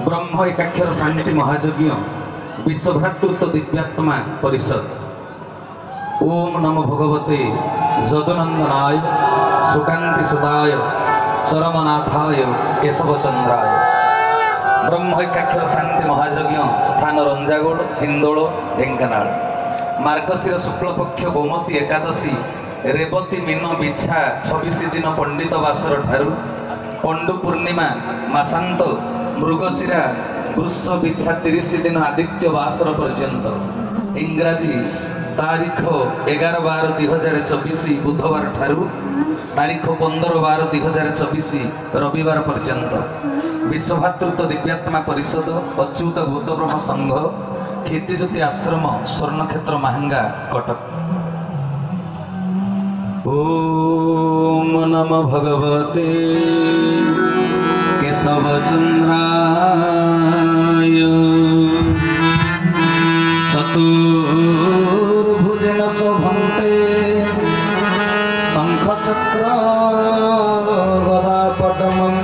ब्रह्म एकाक्षर शांति महायज्ञ विश्वभ्रातृत्व दिव्यात्मा परिषद। ओम नमो भगवते जदुनंदनाय सुकांति सुदाय चरमनाथाय केशवचंद्राय। ब्रह्म एकाक्षर शांति महायज्ञ स्थान रंजागोड़ हिंदोल ढेंकानाल। मार्गशीर शुक्ल पक्ष गोमती एकादशी रेवती मीन बिछा 26 दिन पंडित वासर ठारू पंडु पूर्णिमा मासांत मृगशिरा वृष बिछा 30 दिन आदित्य वासर पर्यंत। इंग्राजी तारीख 11/12/2024 बुधवार ठारू तारीख 15/12/2024 रविवार पर्यंत। विश्वभातृत्व दिव्यात्मा परिषद अच्युत गौतम संघ क्षितिज्योति आश्रम स्वर्णक्षेत्र महांगा कटक। ओम नमो भगवते केशवचंद्राय चतुर्भुजेन शोभन्ते शंखचक्र गदा पद्मं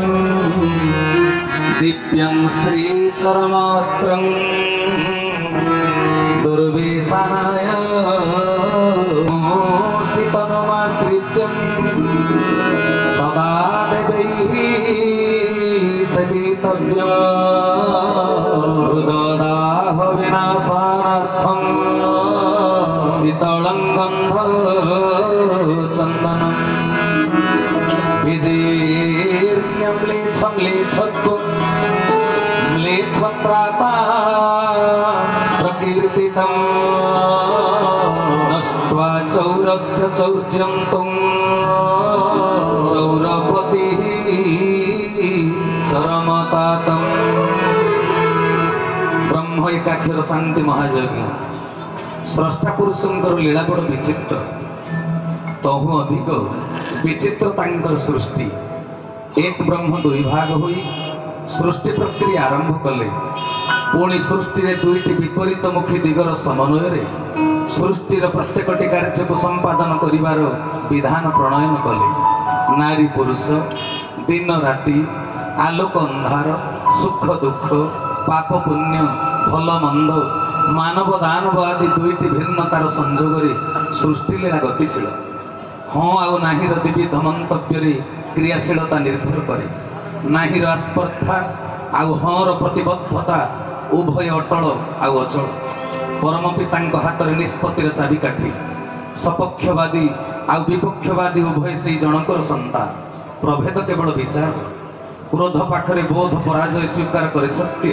दिव्यं श्रीचरणास्त्रं दुर्विशानाय शीतनुमाश्रित्यं सदा देवैः सेवितव्यं हृददाह विनाशार्थं शीतलं गन्धचन्दनं विजीर्ण्यं म्लेच्छं म्लेच्छत्वं म्लेच्छत्राता प्रकीर्तितं नष्ट्वा चौरस्य चौर्यन्तं चौरपतिः चरमतातं। ब्रह्म एकाक्षर शांति महायज्ञ स्रष्टा पुरुषंकर लीला बड़ विचित्र तहु अधिक विचित्र तांकर सृष्टि। एक ब्रह्म दुई भाग हुई सृष्टि प्रक्रिया आरंभ कले पुणी सृष्टि रे दुईटी विपरीतमुखी दिगर समन्वय सृष्टिर प्रत्येकटी कार्य को संपादन करिवार विधान प्रणयन कले। नारी पुरुष दिन राति आलोक अंधार सुख दुख पाप पुण्य भल मंद मानव दानव आदि दुईटी भिन्नतार संजोग सृष्टि लीला गतिशील। हाँ आउ नाहीर द्विविध मंतव्य क्रियाशीलता निर्भर करे। नाहीर आस्पर्धा आउ हाँ प्रतिबद्धता उभय अटल आउ अचल। परम पिता हाथ में निष्पत्तिर चाबिकाठी सपक्षवादी आउ विपक्षवादी उभय से जनकर संतान। प्रभेद केवल विचार। क्रोध पाखरे बोध पराजय स्वीकार करे सत्य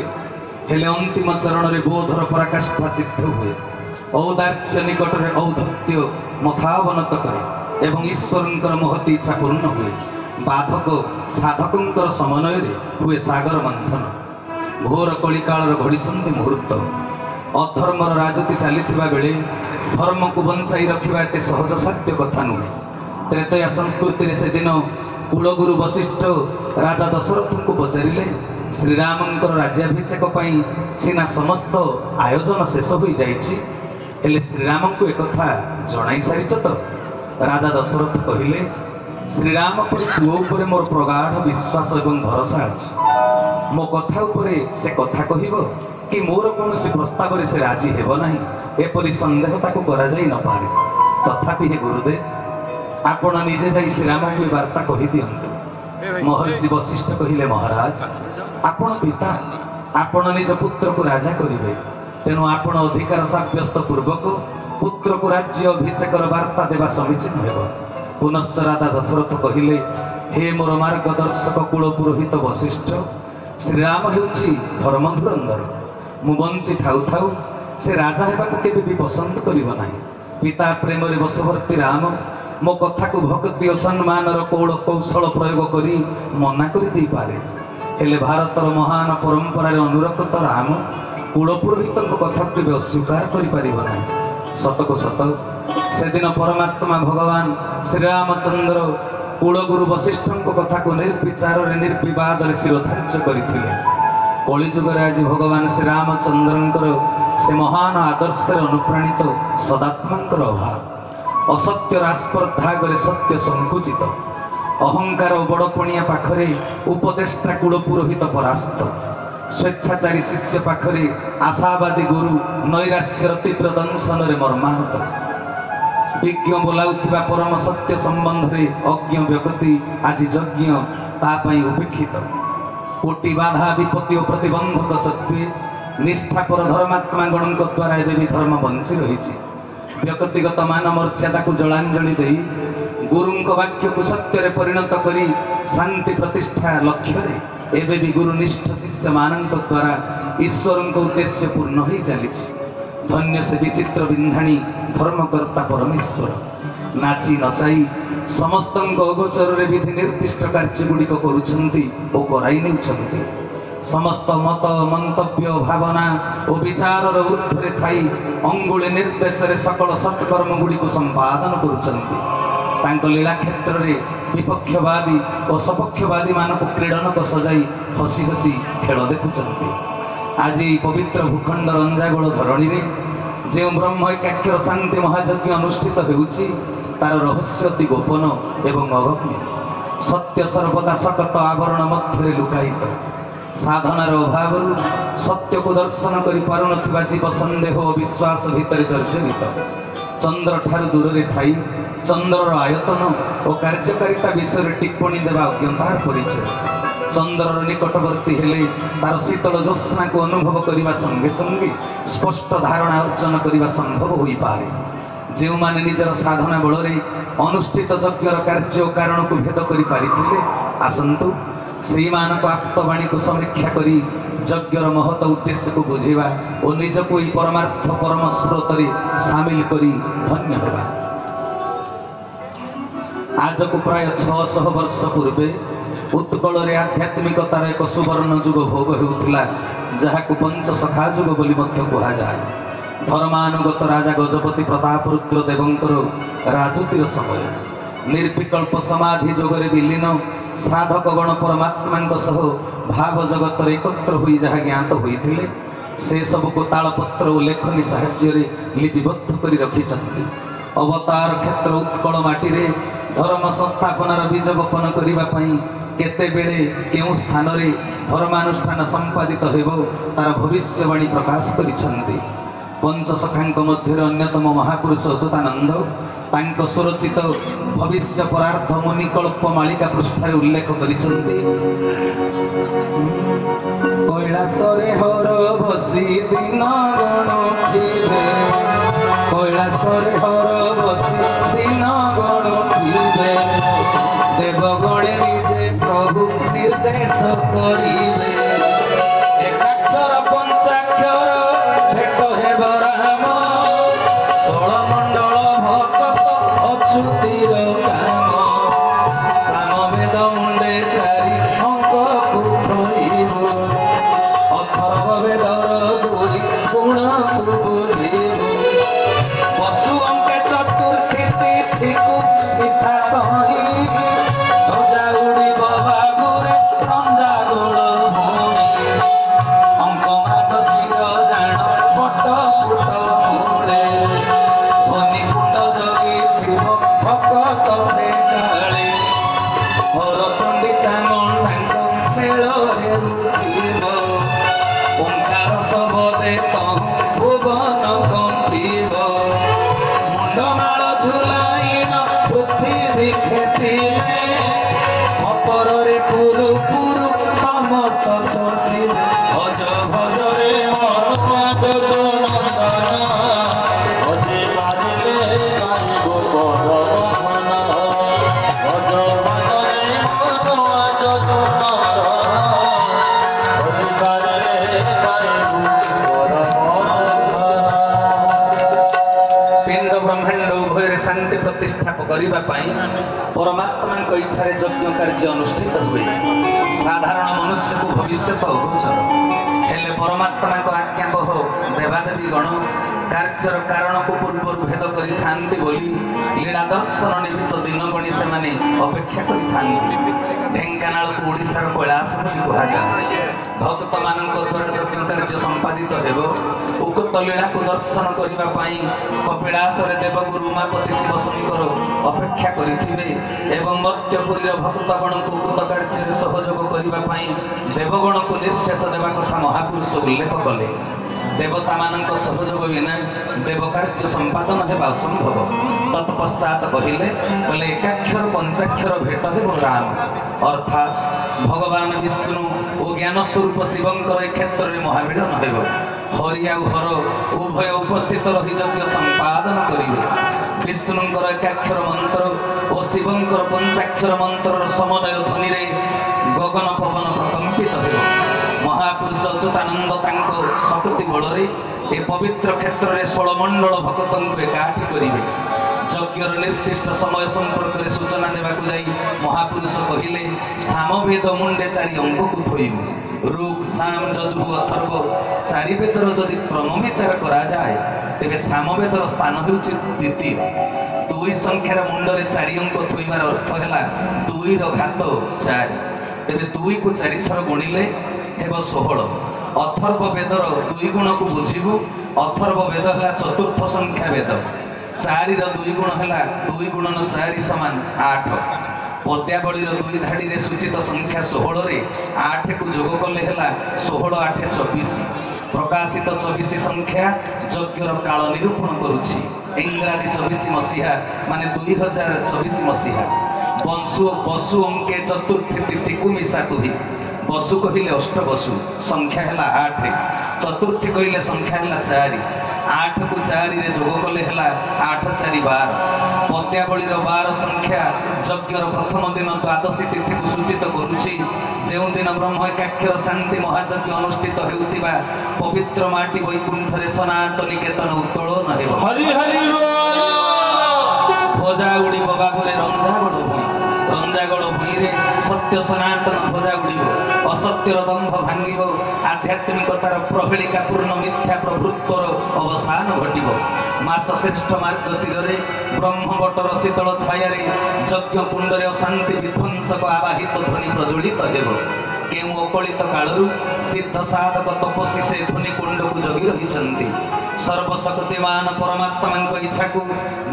हेले अंतिम चरण में बोधर पराकाष्ठा सिद्ध हुए। औदार्य निकट में औद्धत्य मथावनत करे एवं ईश्वरंकर महती इच्छा पूर्ण हुए। बाधक साधकंकर समन्वय हुए सागर मंथन। घोर कलिकालर घड़ीसंधि मुहूर्त। अधर्मर राजती चलता बेले धर्म को बंचाई रखा एत सहज साध्य कथा नुहे। त्रेतया संस्कृति से दिन कुलगुरु वशिष्ठ राजा दशरथ को पचारे श्रीरामंकर राज्याभिषेक सीना समस्त आयोजन शेष हो जाइछि हेले श्रीराम को एक जनाई सारी तो। राजा दशरथ कहले श्रीराम पुओ उपरे मोर प्रगाढ़ विश्वास एवं भरोसा अछि। मो कथा उपरे से कथा कहिबो कि मोर कौनसी प्रस्ताव से राजी हेब नाही एपरि संदेह ताको करा जाई न पारे। तथापि हे गुरुदेव आपण निजे जाई श्रीराम को वार्ता कहि दियंतु। महर्षि वशिष्ठ कहिले महाराज आपण पिता आपण निज पुत्र को राजा करिवे तेणु आपण अधिकार साब्यस्त पूर्वक पुत्र को राज्य अभिषेक वार्ता देवा समीचीन हेब। पुनश्च राजा दशरथ कहिले हे मोर मार्गदर्शक कुल पुरोहित वशिष्ठ श्रीराम हेउछि धर्म धुरंधर। मु बंची थाउ थाउ से राजा हेबाकु केबे भी पसंद करिबो नाही। पिता प्रेम रे वशवर्ती राम मो कथा को भक्ति और सम्मान कौशल प्रयोग करी मना कर दे पारे हेले भारतर महान परंपरा अनुरक्त राम कुल पुरोहित कथा केबे अस्वीकार करि परिबो नाही। सतको सत से दिन परमात्मा भगवान श्रीरामचंद्र कुलगुरु वशिष्ठ कथा को निर्विचार निर्विवाद शिरोधार्य करथिले। कलिजुगर आज भगवान श्रीरामचंद्र से महान आदर्श अनुप्राणित सदात्मांकर अभाव असत्य रास्पर्धा करे सत्य संकुचित अहंकार बड़पणिया पाखरे उपदेष्टा कुल पुरोहित परास्त स्वेच्छाचारी शिष्य पाखरे आशावादी गुरु नैराश्यर तीव्र दंशन मर्माहत विज्ञ बोलाउथिबा परम सत्य संबंध रे अज्ञ व्यक्ति आज यज्ञ तापाई उपेक्षित कोटि बाधा विपत्ति और प्रतिबंधक सत्वे निष्ठापर धर्मात्मा गणों द्वारा एवं भी धर्म बंची रही व्यक्तिगत मान मर्यादा को जलांजलि दे गुरु वाक्य को सत्य परिणत करी शांति प्रतिष्ठा लक्ष्य एवं भी गुरुनिष्ठ शिष्य मान द्वारा ईश्वर उद्देश्य पूर्ण हो चली धन्य से विचित्र विंधाणी धर्मकर्ता परमेश्वर नाची नचाई समस्त अगोचर विधि निर्दिष्ट कार्य गुड़िक कर समस्त मत मंतव्य भावना और विचार ऊर्ध्वे थी अंगुली निर्देश सकल सत्कर्म गुड़ी को संपादन कर लीला क्षेत्र में विपक्षवादी और सपक्षवादी मान को क्रीडनक सजाई हसी हसी खेल देखुंट आज पवित्र भूखंड रंजागोल धरणी में जो ब्रह्म एकाक्षर शांति महायज्ञ अनुष्ठित होउछि तार रहस्य अति गोपन एवं अगम्य सत्य सर्वदा सकत आवरण मध्य लुकायित साधनार अभाव सत्य को दर्शन कर पारुनथिबा जीव संदेह और विश्वास भितर जर्जरित चंद्र ठार दूर रे थाई चंद्रर आयतन और कार्यकारिता विषय टिप्पणी देवा अज्ञतार परिचय चंद्रर निकटवर्ती हेले तार शीतल ज्योत्स्ना को अनुभव करने संगे संगे स्पष्ट धारणा अर्जन करने संभव हो पारे जो माने निजर साधना बल अनुष्ठित यज्ञर कार्य कारण को भेद कर पारिथिले आसंतु श्री मानक आप्तवाणी को समीक्षा करी यज्ञर महत उद्देश्य को बुझेवा और निज को परमार्थ परम स्रोत सामिल करी धन्य होगा। आज को प्राय 600 वर्ष पूर्वे उत्कल आध्यात्मिकतार एक सुवर्ण जुग भोग होउथिला जहाकु पंचसखा जुग बोली मध्य कहा जाए धर्मानुगत राजा गजपति प्रताप रुद्र देवंकर राजतीर समय निर्विकल्प समाधि जोगरे विलीन साधक गण परमात्मा सह भाव जगत एकत्र हुई जहाँ ज्ञात होते से सबको तालपत्र और लेखनी साहाय्य लिपिबद्ध कर रखिंट अवतार क्षेत्र उत्कल माटी धर्म संस्थापनार बीज बपन करने केते बेले केउ स्थान रे धर्मानुष्ठान संपादित हेबो तार भविष्यवाणी प्रकाश करिसंती पंचसखांक मध्य अन्यतम महापुरुष अच्युतानंद तांक स्वरचित भविष्य परार्थ मुनिकल्प मालिका पृष्ठ उल्लेख करिसंती कैलासरे हर बसी दिन गणुथिबे कैलासरे हर बसी दिन गणुथिबे देवगणे निजे प्रभु निर्देश करिबे एकाक्षर पंचाक्षर भेट हेब राम षोलमंडल भक्त अच्युतिर काम सामवेद मुंडे चारि अंक कुठइब अथर्व वेदर दुई गुण बुझिब पशु अंके चतुर्थी तिथि को मिशा कहि परमात्मा इच्छा यज्ञ कार्य अनुष्ठित हुए साधारण मनुष्य को भविष्य अगोचर हेले परमात्मा आज्ञाबह देवादेवी गण कार्यर कारण को पूर्व भेद करि लीला दर्शन निमित्त दिन गणी से अपेक्षा करि ढेंकानाल को ओडिशार कैलाश कहुए भक्त मान द्वारा यज्ञ कार्य संपादित ସମ୍ପାदिତ ହେବ। ଉକ୍ତ ଲୀଳାକୁ ଦର୍ଶନ କରିବା ପାଇଁ କପିଳାସରେ ଦେବଗୁରୁ ଉମାପତି ଶିବ ଶଙ୍କର ଅପେକ୍ଷା କରିଥିବେ ଏବଂ ମର୍ତ୍ତ୍ୟପୁରୀର ଭକ୍ତଗଣଙ୍କୁ ଉକ୍ତ କାର୍ଯ୍ୟରେ ସହଯୋଗ କରିବା ପାଇଁ ଦେବଗଣକୁ ନିର୍ଦ୍ଦେଶ ଦେବା କଥା ମହାପୁରୁଷ ଉଲ୍ଲେଖ କଲେ। ଦେବତାମାନଙ୍କ ସହଯୋଗ ବିନା ଦେବ କାର୍ଯ୍ୟ ସମ୍ପାଦନ ହେବା ଅସମ୍ଭବ। ତତ୍ପଶ୍ଚାତ କହିଲେ ଏକାକ୍ଷର ପଞ୍ଚାକ୍ଷର ଭେଟ ହେବ ରାମ, ଅର୍ଥାତ୍ ଭଗବାନ ବିଷ୍ଣୁ ଓ ଜ୍ଞାନ ସ୍ୱରୂପ ଶିବଙ୍କର ଏ କ୍ଷେତ୍ରରେ ମହାମିଳନ ହେବ। ହରି ଆଉ ହର ଉଭୟ ଉପସ୍ଥିତ ରହି ଯଜ୍ଞ ସମ୍ପାଦନ କରିବେ। ବିଷ୍ଣୁଙ୍କର ଏକାକ୍ଷର ମନ୍ତ୍ର ଓ ଶିବଙ୍କର ପଞ୍ଚାକ୍ଷର ମନ୍ତ୍ରର ସମନ୍ୱୟ ଧ୍ୱନିରେ ଗଗନ ପବନ ପ୍ରକମ୍ପିତ ହେବ। ମହାପୁରୁଷ ଅଚ୍ୟୁତାନନ୍ଦ ତାଙ୍କ ଶକ୍ତି ବଳରେ ଏ ପବିତ୍ର କ୍ଷେତ୍ରରେ 16 ମଣ୍ଡଳ ଭକ୍ତଙ୍କୁ ଏକାଠି କରିବେ। ଯଜ୍ଞର ନିର୍ଦ୍ଦିଷ୍ଟ ସମୟ ସମ୍ପର୍କରେ ସୂଚନା ଦେବାକୁ ଯାଇ ମହାପୁରୁଷ କହିଲେ ସାମବେଦ ମୁଣ୍ଡେ 4 ଅଙ୍କକୁ ଥୋଇବୁ। ଋକ୍ ସାମ ଯଜୁଃ ଅଥର୍ବ 4 ବେଦର ଯଦି କ୍ରମ ବିଚାର କରାଯାଏ ତେବେ ସାମବେଦର ସ୍ଥାନ ହେଉଛି ଦ୍ୱିତୀୟ। 2 ସଂଖ୍ୟାର ମୁଣ୍ଡରେ 4 ଅଙ୍କ ଥୋଇବାର ଅର୍ଥ ହେଲା 2 ର ଘାତ 4। ତେବେ 2 କୁ 4 ଥର ଗୁଣିଲେ ହେବ 16। ଅଥର୍ବ ବେଦର 2 ଗୁଣକୁ ବୁଝିବୁ। ଅଥର୍ବ ବେଦ ହେଲା ଚତୁର୍ଥ ସଂଖ୍ୟା ବେଦ। 4 ର 2 ଗୁଣ ହେଲା 2 ଗୁଣନ 4 ସମାନ 8। ପଦ୍ୟାବଳୀର 2 ଧାଡ଼ିରେ ସୂଚିତ ସଂଖ୍ୟା 16ରେ 8 କୁ ଯୋଗ କଲେ ହେଲା 16 8 24। ପ୍ରକାଶିତ 24 ସଂଖ୍ୟା ଯଜ୍ଞର କାଳ ନିରୂପଣ କରୁଛି। ଇଂରାଜୀ 24 ମସିହା ମାନେ 2024 ମସିହା। ବସୁ ଅଙ୍କେ ଚତୁର୍ଥୀ ତିଥିକୁ ମିଶା ତୁହି। ବସୁ କହିଲେ ଅଷ୍ଟବସୁ, ସଂଖ୍ୟା ହେଲା 8। ଚତୁର୍ଥୀ କହିଲେ ସଂଖ୍ୟା ହେଲା 4। 8 କୁ 4 ରେ ଯୋଗ କଲେ ହେଲା 8 4 12। ପଦ୍ୟାବଳୀର 12 ସଂଖ୍ୟା ଯଜ୍ଞର ପ୍ରଥମ ଦିନ ଦ୍ୱାଦଶୀ ତିଥିକୁ ସୂଚିତ କରୁଛି। ଯେଉଁଦିନ ବ୍ରହ୍ମ ଏକାକ୍ଷର ଶାନ୍ତି ମହାଯଜ୍ଞ ଅନୁଷ୍ଠିତ ହେଉଥିବା ପବିତ୍ର ମାଟି ବୈକୁଣ୍ଠରେ ସନାତନ ନିକେତନ ଉତ୍ତୋଳନ ହେବ। ହରି ହରି ବୋଲ। ଧ୍ୱଜା ଉଡ଼ିବ ବାବୁରେ ରଞ୍ଜାଗଡ଼ ଭୂଇଁ। ରଞ୍ଜାଗଡ଼ ଭୂଇଁରେ ସତ୍ୟ ସନାତନ ଧ୍ୱଜା ଉଡ଼ିବ। ଅସତ୍ୟର ଦମ୍ଭ ଭାଙ୍ଗିବ। ଆଧ୍ୟାତ୍ମିକତାର ପ୍ରହେଳିକା ପୂର୍ଣ୍ଣ ମିଥ୍ୟା ପ୍ରଭୃତ୍ୱର ଅବସାନ ଘଟିବ। ମାସ ଶ୍ରେଷ୍ଠ ମାର୍ଗଶିରରେ ବ୍ରହ୍ମବଟର ଶୀତଳ ଛାୟାରେ ଯଜ୍ଞ କୁଣ୍ଡରେ ଅଶାନ୍ତି ବିଧ୍ୱଂସକ ଆବାହିତ ଧ୍ୱନି ପ୍ରଜ୍ୱଳିତ ହେବ। କେଉଁ ଅକଳିତ କାଳରୁ ସିଦ୍ଧ ସାଧକ ତପସ୍ୱୀ ସେ ଧ୍ୱନି କୁଣ୍ଡକୁ ଜଗି ରହିଛନ୍ତି। ସର୍ବଶକ୍ତିମାନ ପରମାତ୍ମାଙ୍କ ଇଚ୍ଛାକୁ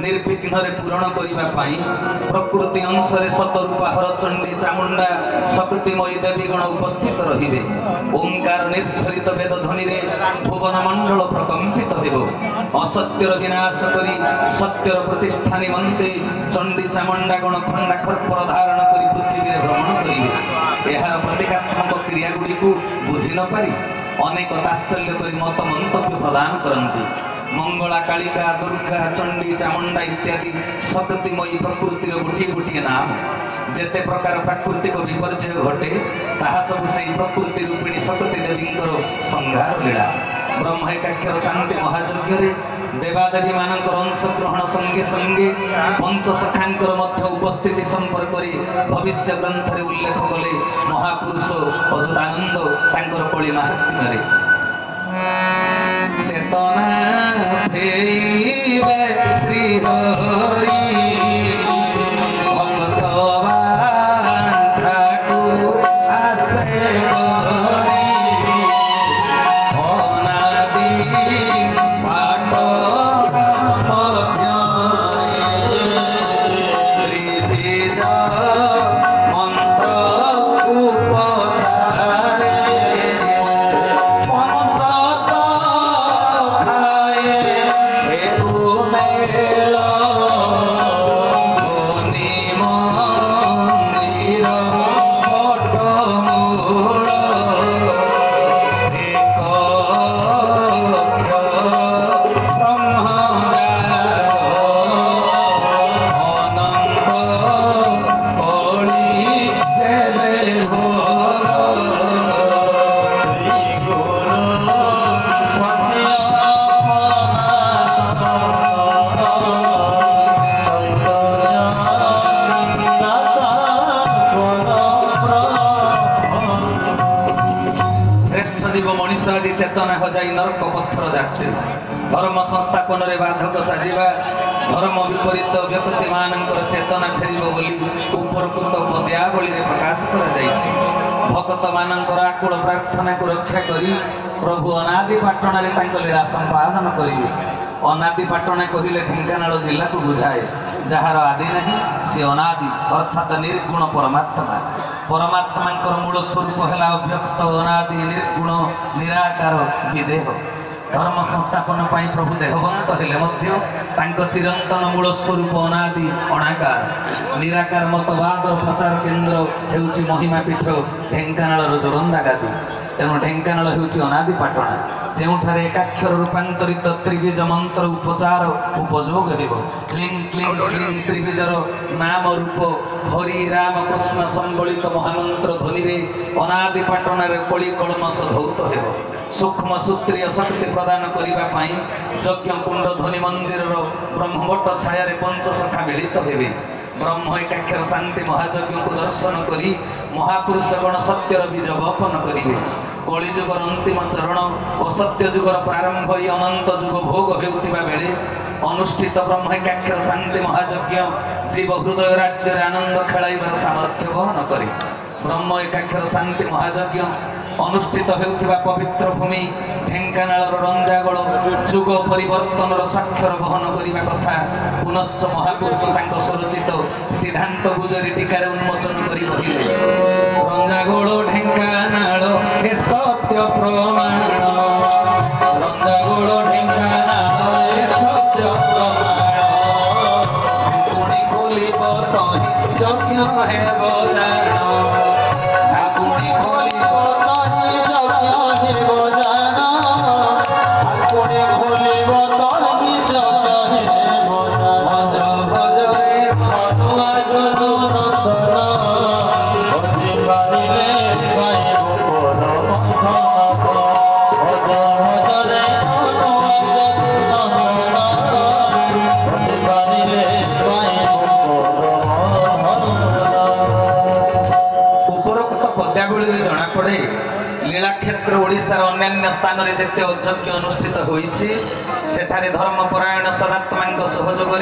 ନିର୍ବିଘ୍ନରେ ପୂରଣ କରିବା ପାଇଁ ପ୍ରକୃତି ଅଂଶରେ ଶତରୂପା ହରଚଣ୍ଡୀ ଚାମୁଣ୍ଡା ଶକ୍ତିମୟୀ ଦେବୀଗଣ ଉପସ୍ଥିତ ରହିବେ। ଓଙ୍କାର ନିର୍ଝରିତ ବେଦ ଧ୍ୱନିରେ ଭୁବନ ମଣ୍ଡଳ ପ୍ରକମ୍ପିତ ହେବ। ଅସତ୍ୟର ବିନାଶ କରି ସତ୍ୟର ପ୍ରତିଷ୍ଠା ନିମନ୍ତେ ଚଣ୍ଡୀ ଚାମୁଣ୍ଡାଗଣ ଖଣ୍ଡା ଖର୍ପର ଧାରଣ କରି ପୃଥିବୀରେ ଭ୍ରମଣ କରିବେ। ଏହାର ପ୍ରତୀକାତ୍ମକ କ୍ରିୟାଗୁଡ଼ିକୁ ବୁଝି ନ ପାରି ଅନେକ ତାତ୍ସଲ୍ୟ କରି ମତ ମନ୍ତବ୍ୟ ପ୍ରଦାନ କରନ୍ତି। ମଙ୍ଗଳା, କାଳିକା, ଦୁର୍ଗା, ଚଣ୍ଡୀ, ଚାମୁଣ୍ଡା ଇତ୍ୟାଦି ଶକ୍ତିମୟୀ ପ୍ରକୃତିର ଗୋଟିଏ ଗୋଟିଏ ନାମ। ଯେତେ ପ୍ରକାର ପ୍ରାକୃତିକ ବିପର୍ଯ୍ୟୟ ଘଟେ ତାହା ସବୁ ସେହି ପ୍ରକୃତି ରୂପିଣୀ ଶକ୍ତି ଦେବୀଙ୍କର ସଂହାର ଲୀଳା। ବ୍ରହ୍ମ ଏକାକ୍ଷର ଶାନ୍ତି ମହାଯଜ୍ଞରେ ଦେବାଦେବୀ ମାନଙ୍କର ଅଂଶଗ୍ରହଣ ସଙ୍ଗେ ସଙ୍ଗେ ପଞ୍ଚସଖାଙ୍କର ମଧ୍ୟ ଉପସ୍ଥିତି ସମ୍ପର୍କରେ ଭବିଷ୍ୟ ଗ୍ରନ୍ଥରେ ଉଲ୍ଲେଖ କଲେ ମହାପୁରୁଷ ଅଚ୍ୟୁତାନନ୍ଦ ତାଙ୍କର କଳି ମାହାତ୍ମ୍ୟରେ। ଚେତନା ଫେରିବେ ଶ୍ରୀ ହରି ଭକ୍ତ ବାଞ୍ଛାକୁ ଆସେ କରି ଅନାଦି ପାଟ ତ୍ରିଦିଜ ମନ୍ତ୍ର ଉପଚାରେ चेतना हजाई नरक पत्थर जाते धर्म संस्थापन बाधक साजिबा धर्म विपरीत व्यक्ति मानकर चेतना फेरिब बोली उपरकृत पद्यावली प्रकाश करा जायछि। भक्त मानकर आकुल प्रार्थना को रक्षा करी प्रभु अनादि पाटण लीला संपादन करेंगे। अनादि पाटण कहले ढेंकानाल जिला को बुझाए जार आदि नहीं सी अनादि अर्थात निर्गुण परमात्मा। परमात्मा मूल स्वरूप है अव्यक्त अनादि निर्गुण निराकार विदेह। धर्म संस्थापन पाई प्रभु देहवंत हेले चिरंतन मूल स्वरूप अनादि अणाकार निराकार मतवाद प्रचार केन्द्र हेउची महिमा पीठ ढेंकानाल जोरंदा गादी। तेणु ढेंकानाल हेउची अनादि पाटणा जेउठारे एकाक्षर रूपांतरित त्रिबीज मंत्र उपचार उपयोग हेब। क्लीं क्लीं श्लीं त्रिबीजर नाम रूप हरि राम कृष्ण संबलित महामंत्र ध्वनि रे अनादि पाटण कली कलमश धौत हेब। सूक्ष्म सूत्रीय शक्ति प्रदान करने यज्ञ कुंड ध्वनि मंदिर ब्रह्मवट छाया पंचसखा मिलित हेबे। ब्रह्म एकाक्षर शांति महायज्ञ को दर्शन करी महापुरुषगण सत्यर बीज बपन करेंगे। कलिजुगर अंतिम चरण और सत्य जुगर प्रारंभ ये अनंत जुग भोग होउथिबा बेले अनुष्ठित ब्रह्म एकाक्षर शांति महायज्ञ जीव हृदय राज्य आनंद खेलाइबार सामर्थ्य वहन करे। ब्रह्म एकाक्षर शांति महायज्ञ अनुष्ठित होउथिबा पवित्र भूमि ढेंकानाल रंजागड़ जुग परिवर्तन साक्षर वहन करने कथा पुनश्च महापुरुष स्वरचित सिद्धांत गुजरी टीकार उन्मोचन कर रंजागड़ ढेंकानाल हे सत्य प्रमाण। रंजागड़ ढेंकानाल हे सत्य प्रमाण। पुणी खोलिब तहि यज्ञ हेब जाण। पुणी खोलिब जना पड़े लीला क्षेत्र ओडिशार अन्य स्थान में जिते यज्ञ अनुष्ठित होइछि सेठारे धर्मपरायण सदात्मा सहयोग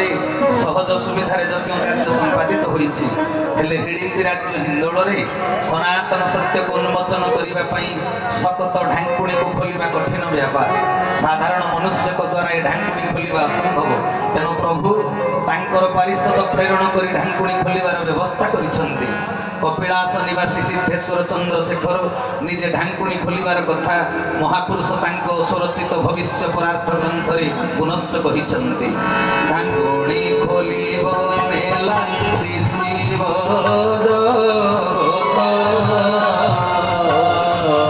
सहज सुविधार यज्ञ कार्य संपादित होइछि। हेले हिडिंबी राज्य हिंदोल सनातन सत्य को उन्मोचन करने सतत ढांकुणी को खोलिबा कठिन व्यापार। साधारण मनुष्य को द्वारा ये ढांकुणी खोलिबा असंभव। तेणु प्रभु तांकर पारिषद प्रेरण कर ढांकुणी खोलिबार व्यवस्था करिसंती। कपिलास निवासी सिद्धेश्वर चंद्रशेखर निजे ढांकुणी खोलिबार कथा महापुरुष तांको स्वरचित भविष्य परार्थ ग्रंथ रे पुनश्च कहिसंती। ढांकुणी खोलिब मेला शिशिव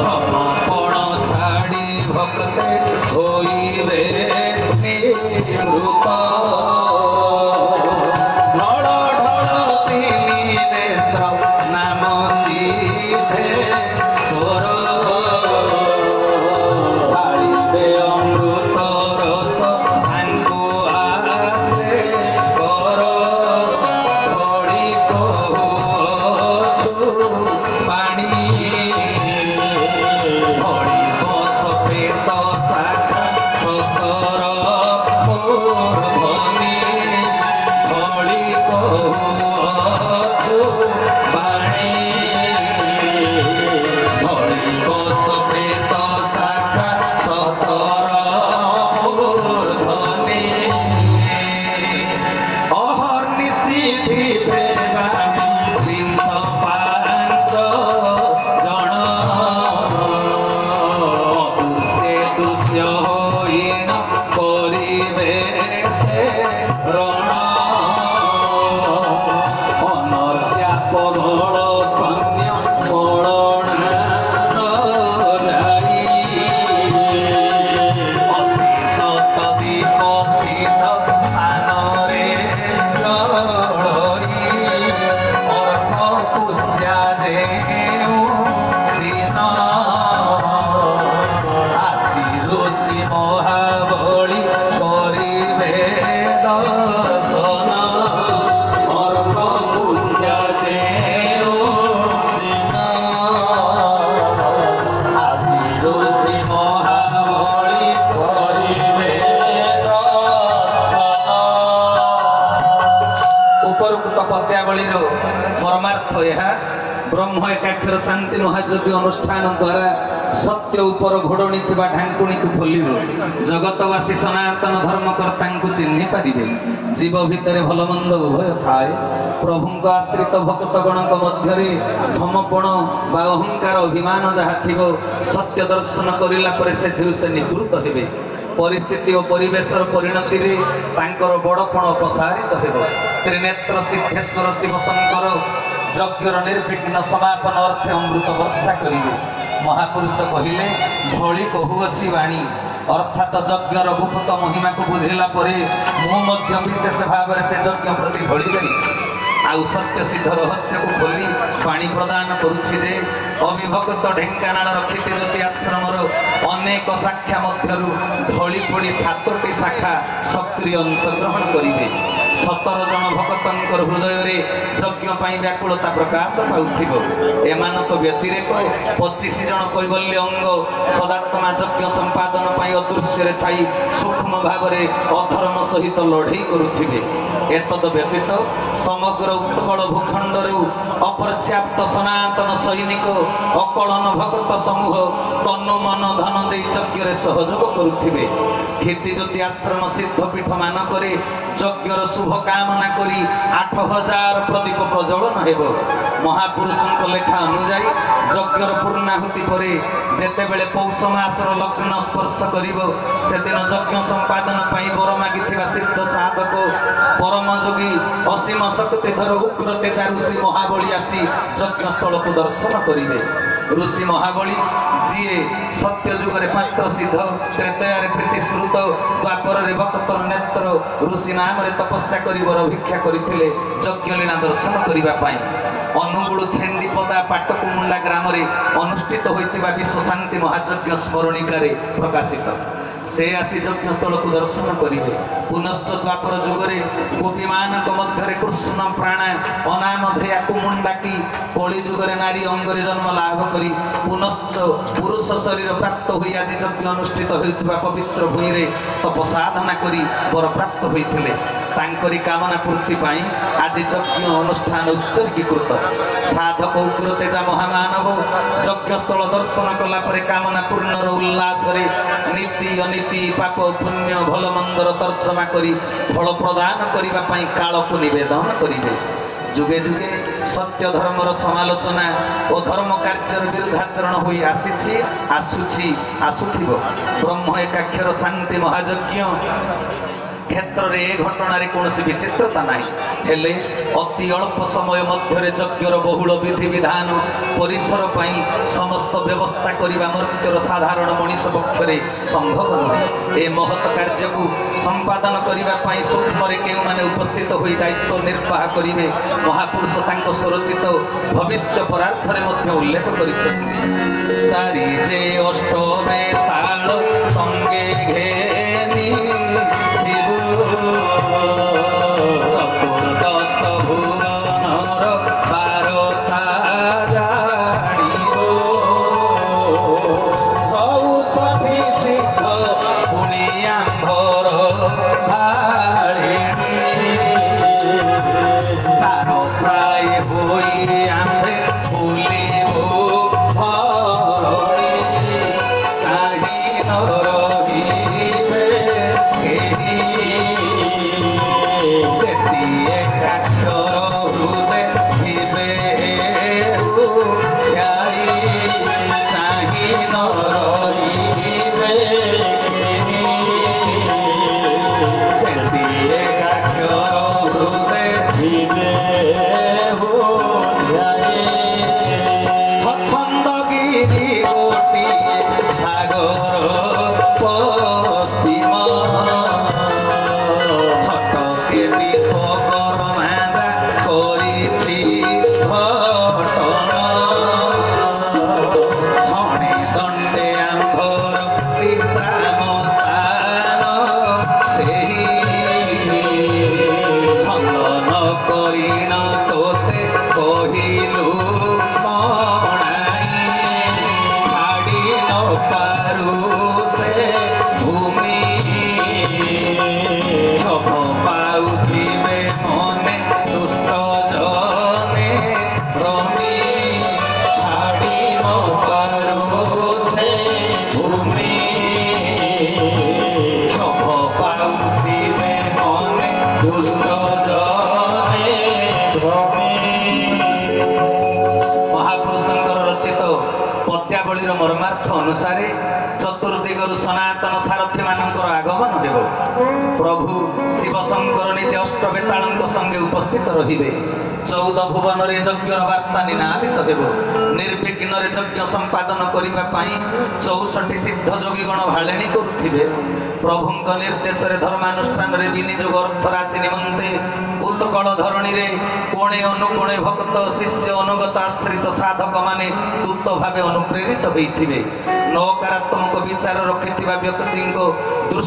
भ्रमपण छाड़ी भक्ते होइबे निवृत्त। परमार्थ यह ब्रह्म एकाक्षर शांति महायज्ञ अनुष्ठान द्वारा सत्य उपर घोड़णी ढांकुणी को खोल जगतवासी सनातन धर्मकर्ता चिन्ह पारे जीव भितर भल मंद उभय थाए प्रभु आश्रित भक्तगण मध्य धमपण बा अहंकार अभिमान जहाँ थी सत्य दर्शन करला से निवृत्त हे परिस्थिति और परिवेशर परिणति बड़पण अपसारित हो त्रिनेत्र सिद्धेश्वर शिव शंकर यज्ञर निर्विघ्न समापन अर्थे अमृत वर्षा करेंगे महापुरुष कहले भली कहुअछि वाणी अर्थात यज्ञर गुप्त महिमा को बुझेला मु विशेष भाव से यज्ञ प्रति ढली जाइछि आउ सत्य सिद्ध रहस्य को खोली पाणी प्रदान करुछि जे अविभक्त ढेंकानाल क्षिति ज्योति आश्रमर अनेक शाखा मध्यरु ढली पड़ी 7टी शाखा सक्रिय अंशग्रहण करिवे 17 जन भक्तंकर हृदय रे यज्ञ पाई व्याकुलता प्रकाश पाउथिबो एमानक व्यतिरेक 25 जन कैवल्य अंग सदात्मा यज्ञ संपादन पाई अदृश्य रे थाई सूक्ष्म भाव रे अधर्म सहित लड़ाई करुथिबे एतद व्यतीत समग्र उत्कल भूखंडरू अपर्याप्त सनातन सैनिक अकलन भक्त समूह तनु मन धन दे यज्ञ सहयोग करुथिबे खेती ज्योति आश्रम सिद्धपीठ मानक यज्ञर शुभ कामना करी 8000 प्रदीप प्रज्वलन हेब महापुरुषों लेखा अनुजाई यज्ञर पूर्णाहुति परे जेतेबेले पौष मासर लग्न स्पर्श करिवो सेदिन यज्ञ संपादन पाई बर मागिथिबा सिद्ध साधक परम जोगी असीम शक्तिधर उग्र तेजा ऋषि महाबली आसी यज्ञ स्थल को दर्शन करिवे ऋषि महाबली जीए सत्य जुगरे पात्र सिद्ध त्रेतयारे प्रीति श्रुत द्वापर रे भक्तर नेत्र ऋषि नाम रे तपस्या करिवर भिक्षा करिथिले यज्ञ लीला दर्शन करिबा पाई अनुगुल छेंडीपदा पाटकुमुंडा ग्राम रे अनुष्ठित होइतिबा विश्व शांति महायज्ञ स्मरणिका रे प्रकाशित से आसी यज्ञ स्थल को दर्शन करिवे पुनश्च द्वापर जुगरे गोपी मानक मध्य कृष्ण प्राण अनामधेया कुमुंडा की कली जुगरे नारी अंगरे जन्म लाभ करी पुनश्च पुरुष शरीर प्राप्त होई आज यज्ञ अनुष्ठित होइतिबा पवित्र भूमि रे तपसाधना करी वर प्राप्त होइथिले तांकरी कामना पूर्ति पाई आज यज्ञ अनुष्ठान उत्सर्गीकृत साधक उग्र तेजा महामानव यज्ञ स्थल दर्शन कला परे कामना पूर्ण उल्लास रे नीति अनीति पाप पुण्य भल मंदर तर्जमा करी फल प्रदान करिबा पाई काल को निवेदन करिवे जुगे जुगे सत्य धर्मर समालोचना और धर्म कार्यर विरुद्धाचरण होई आसीछि आसुछि आसुथिबो ब्रह्म एकाक्षर शांति महायज्ञ क्षेत्र रे घटना रे कोनोसी विचित्रता नाही हेले अति अल्प समय मध्य यज्ञर बहुल विधि विधान परिसर पाई समस्त व्यवस्था करिबा मर्त्यर साधारण मनीष पक्षरे संभव नहे ए महत कार्य को संपादन करिबा पाई सूक्ष्म रे केउ माने उपस्थित होई दायित्व निर्वाह करिवे महापुरुष तांको स्वरचित भविष्य परार्थ रे मध्य उल्लेख करिछथि चारि जे अष्टमे ताल संगे घेनी चतुर्दश भुवनर बारता जानिबो चौषठी सिद्ध पुण्यांभर धारिणी चार प्राय होई आम्भे फुलिबो धरणी चाहि न रहिबे से परमार्थ अनुसार चतुर्दिगरु सनातन सारथी मानकर आगमन हेब। प्रभु शिवशंकर निजे अष्टवेताल संगे उपस्थित रहिबे। 14 भुवन रे यज्ञर वार्ता निनादित हेब। निर्विघ्न रे यज्ञ संपादन करिबा पई 64 सिद्ध योगीगण भालेणी करुथिबे। प्रभुंक निर्देश रे धर्मानुष्ठान रे विनियोग अर्थ राशि निमंते उत्कल धरणी रे कोणे अनुकोणे भक्त शिष्य अनुगत आश्रित साधक माने दूत भावे अनुप्रेरित होइथिबे। नकारात्मक विचार रखिथिबा व्यक्तिंको दृष्टि